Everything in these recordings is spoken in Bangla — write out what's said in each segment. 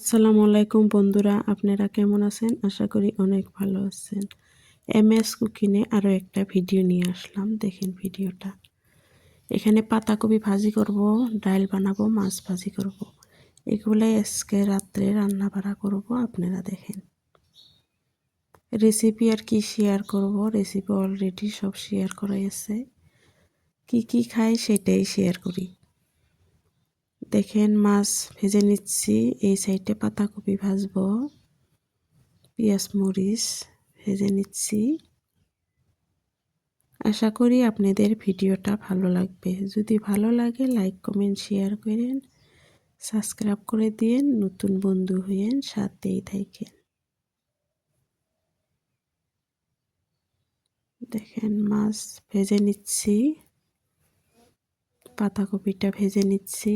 আসসালামু আলাইকুম বন্ধুরা, আপনারা কেমন আছেন? আশা করি অনেক ভালো আছেন। এমএস কুকিংয়ে আরও একটা ভিডিও নিয়ে আসলাম, দেখেন ভিডিওটা। এখানে পাতাকপি ভাজি করব, ডাল বানাবো, মাছ ভাজি করব। এগুলাই আজকে রাত্রে রান্না বাড়া করব, আপনারা দেখেন। রেসিপি আর কি শেয়ার করব, রেসিপি অলরেডি সব শেয়ার করাই আছে। কি খাই সেটাই শেয়ার করি। দেখেন মাছ ভেজে নিচ্ছি, এই সাইডে পাতাকপি ভাজবো, পেঁয়াজ মরিচ ভেজে নিচ্ছি। আশা করি আপনাদের ভিডিওটা ভালো লাগবে। যদি ভালো লাগে লাইক কমেন্ট শেয়ার করেন, সাবস্ক্রাইব করে দিয়েন, নতুন বন্ধু হয়েন, সাথেই থাকেন। দেখেন মাছ ভেজে নিচ্ছি, পাতাকপিটা ভেজে নিচ্ছি।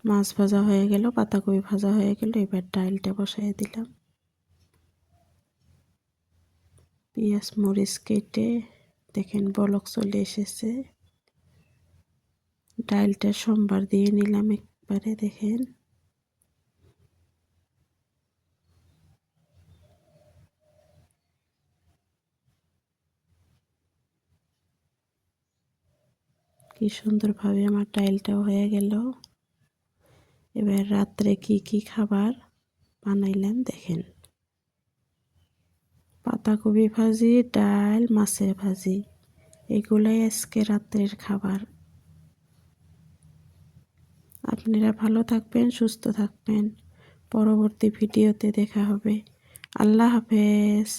মাছ ভাজা হয়ে গেল, পাতাকপি ভাজা হয়ে গেল, এবার ডালটা বসাই দিলাম। পেঁয়াজ মরিচ কেটে দেখেন বলক চলে এসেছে। ডালটা সোমবার দিয়ে নিলাম একবারে, দেখেন। কি সুন্দরভাবে আমার ডালটাও হয়ে গেল। এবার রাত্রে কি খাবার বানাইলাম দেখেন। পাতাকপি ভাজি, ডাল, মাছের ভাজি, এগুলাই আজকে রাত্রের খাবার। আপনারা ভালো থাকবেন, সুস্থ থাকবেন। পরবর্তী ভিডিওতে দেখা হবে। আল্লাহ হাফেজ।